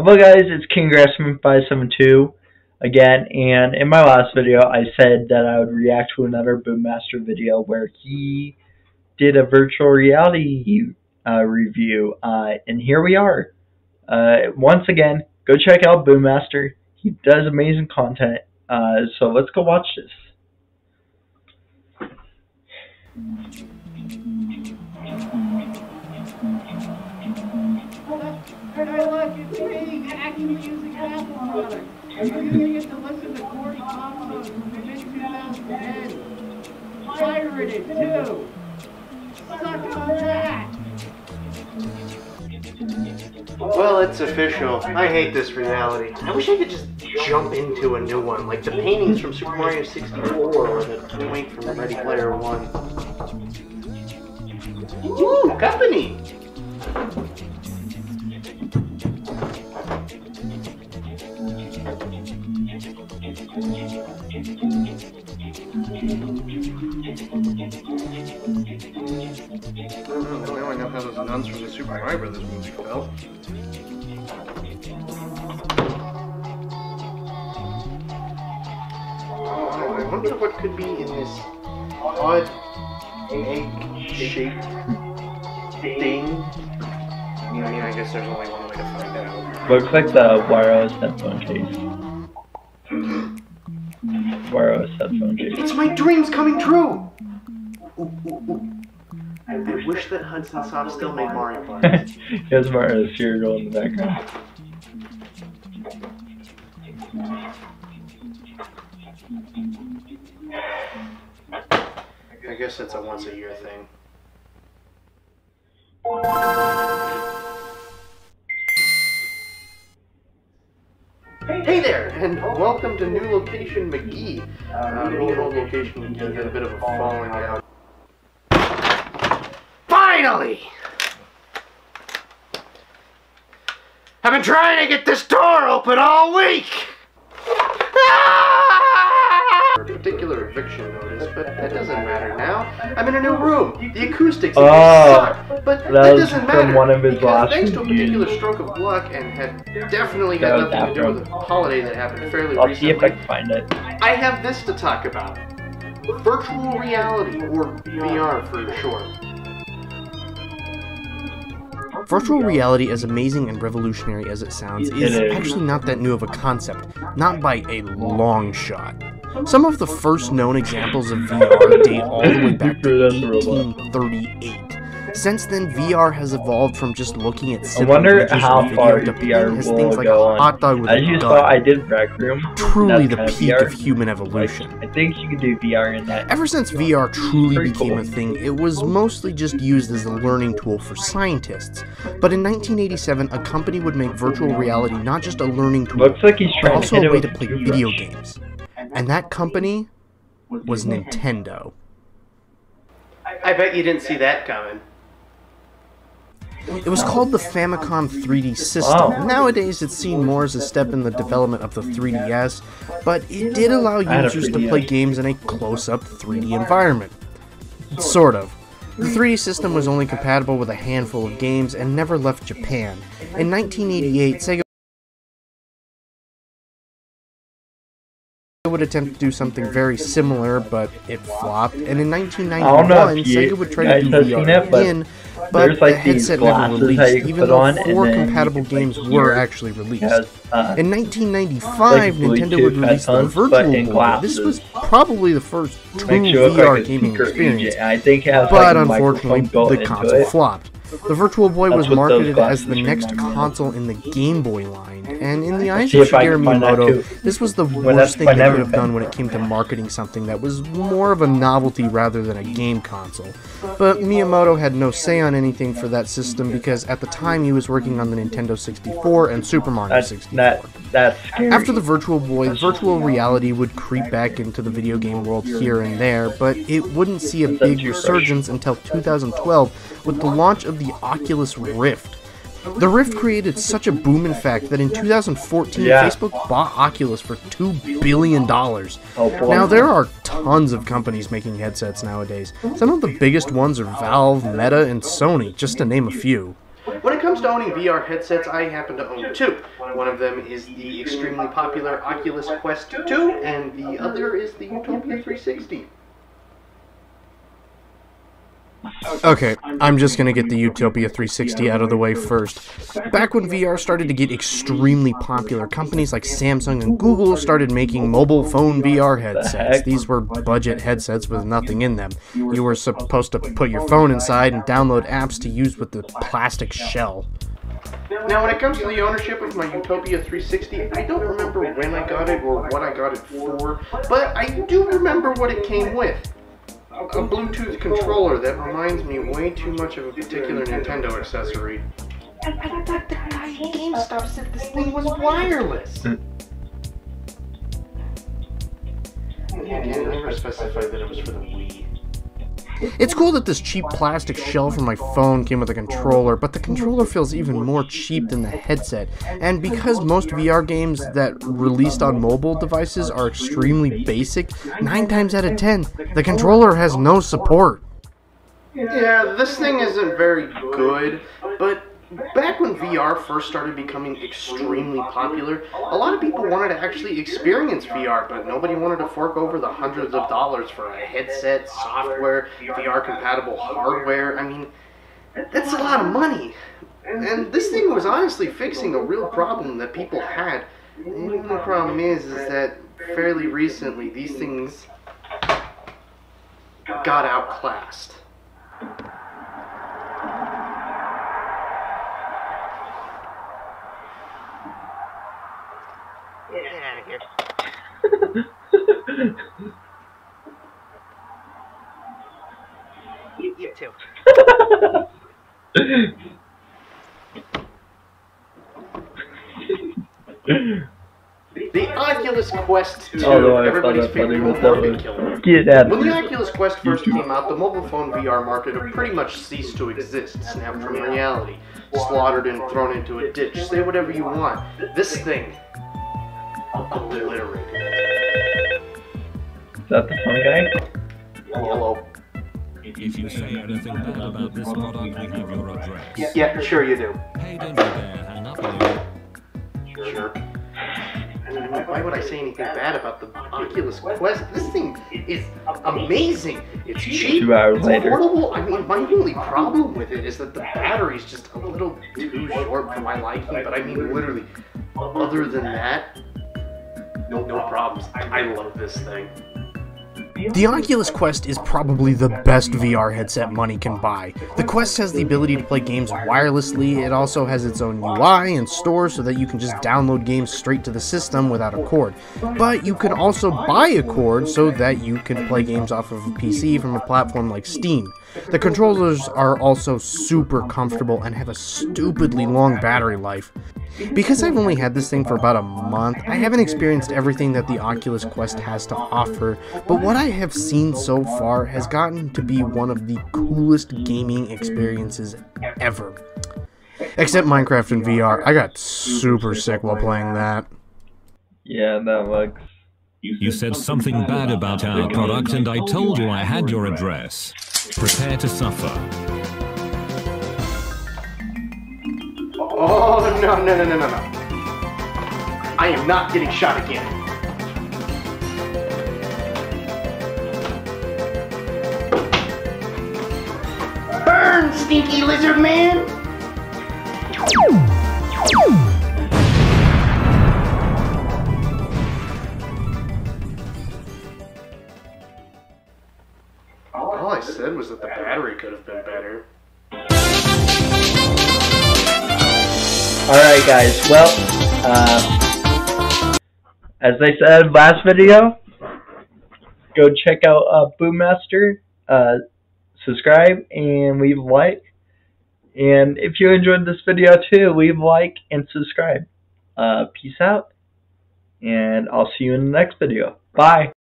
Hello guys, it's KingGrassman572 again, and in my last video I said that I would react to another Boommaster video where he did a virtual reality review, and here we are. Once again, go check out Boommaster. He does amazing content, so let's go watch this. Hey, look, it's me, actually using Apple products. You're gonna get to listen to Corey Thompson from mid-2010. Pirated, too. Suck on that. Well, it's official. I hate this reality. I wish I could just jump into a new one, like the paintings from Super Mario 64 or the twink from Ready Player One. Ooh, company! I only know how those nuns from the Super Mario Brothers movie felt. Oh, I wonder what could be in this odd egg-shaped thing. I mean, I guess there's only one way to find out. Looks like the wireless headphone case. Wireless headphone case. It's my dreams coming true! Ooh. I wish that Hudson Soft still made Mario Party. Here's Mario's cereal in the background. I guess it's a once-a-year thing. Hey there, and welcome to new location McGee. Me and old location McGee had a bit of a falling out. Finally! I've been trying to get this door open all week! A particular eviction notice, but that doesn't matter now. I'm in a new room. The acoustics suck, but that doesn't matter. One of his because thanks to a particular stroke of luck, and had definitely got nothing to do with a holiday that happened fairly recently. I'll see if I can find it. I have this to talk about: virtual reality, or VR for short. Virtual reality, as amazing and revolutionary as it sounds, is actually not that new of a concept, not by a long shot. Some of the first known examples of VR date all the way back to 1838. Since then, VR has evolved from just looking at simple images how video far to VR has will things like go a hot dog with As a you gun. saw, I did Rec Room. Truly the That's peak VR. of human evolution. I think you could do VR in that. Ever since VR truly Very became cool. a thing, it was mostly just used as a learning tool for scientists. But in 1987, a company would make virtual reality not just a learning tool, Looks like he's but trying also to hit a it way with to play toothbrush. video games. And that company was Nintendo. I bet you didn't see that coming. It was called the Famicom 3D system. Wow. Nowadays, it's seen more as a step in the development of the 3DS, but it did allow users to play games in a close-up 3D environment. Sort of. The 3D system was only compatible with a handful of games and never left Japan. In 1988, Sega would attempt to do something very similar, but it flopped. And in 1991, Sega would try to do VR again, but the headset never released, even though 4 compatible games were actually released. In 1995, Nintendo would release the Virtual Boy. This was probably the first true VR gaming experience, but unfortunately, the console flopped. The Virtual Boy was marketed as the next console in the Game Boy line, and in the eyes of Shigeru Miyamoto, this was the worst thing they could have done when it came to marketing something that was more of a novelty rather than a game console. But Miyamoto had no say on anything for that system because at the time he was working on the Nintendo 64 and Super Mario 64. That's scary. After the Virtual Boy, virtual reality would creep back into the video game world here and there, but it wouldn't see a big resurgence until 2012 with the launch of the Oculus Rift. The Rift created such a boom, in fact, that in 2014, Facebook bought Oculus for $2 billion. Now, there are tons of companies making headsets nowadays. Some of the biggest ones are Valve, Meta, and Sony, just to name a few. When it comes to owning VR headsets, I happen to own two. One of them is the extremely popular Oculus Quest 2, and the other is the Equpment 360. Okay, I'm just gonna get the Utopia 360 out of the way first. Back when VR started to get extremely popular, companies like Samsung and Google started making mobile phone VR headsets. These were budget headsets with nothing in them. You were supposed to put your phone inside and download apps to use with the plastic shell. Now, when it comes to the ownership of my Utopia 360, I don't remember when I got it or what I got it for, but I do remember what it came with. A Bluetooth controller that reminds me way too much of a particular Nintendo accessory. I thought the guy at GameStop said this thing was wireless. Yeah, I never specified that it was for the Wii. It's cool that this cheap plastic shell for my phone came with a controller, but the controller feels even more cheap than the headset. And because most VR games that released on mobile devices are extremely basic, 9 times out of 10, the controller has no support. Yeah, this thing isn't very good, but back when VR first started becoming extremely popular, a lot of people wanted to actually experience VR, but nobody wanted to fork over the hundreds of dollars for a headset, software, VR-compatible hardware. I mean, that's a lot of money. And this thing was honestly fixing a real problem that people had. And the only problem is that fairly recently, these things got outclassed. Get out of here. You too. The Oculus Quest 2, everybody's favorite market killer. When the Oculus Quest first came out, the mobile phone VR market had pretty much ceased to exist, snapped from reality, slaughtered and thrown into a ditch. Say whatever you want. This thing obliterated. Is that the fun guy? Yellow. If you say anything bad about this product, we have your address. Yeah, sure you do. Hey, don't you dare hang up on you. Sure. Why would I say anything bad about the Oculus Quest? This thing is amazing. It's cheap. 2 hours it's later. affordable. I mean, my only problem with it is that the battery's just a little too short for my liking. But I mean, literally, other than that, no problems. I love this thing. The Oculus Quest is probably the best VR headset money can buy. The Quest has the ability to play games wirelessly. It also has its own UI and store so that you can just download games straight to the system without a cord. But you can also buy a cord so that you can play games off of a PC from a platform like Steam. The controllers are also super comfortable and have a stupidly long battery life. Because I've only had this thing for about a month, I haven't experienced everything that the Oculus Quest has to offer, but what I have seen so far has gotten to be one of the coolest gaming experiences ever. Except Minecraft in VR. I got super sick while playing that. Yeah, that looks... You said something bad about our product, and I told you I had your address. Prepare to suffer. Oh, no. I am not getting shot again. Burn, stinky lizard man! All I said was that the battery could have been better. Alright guys, well, as I said last video, go check out Boommasters, subscribe and leave a like, and if you enjoyed this video too, leave a like and subscribe. Peace out, and I'll see you in the next video. Bye!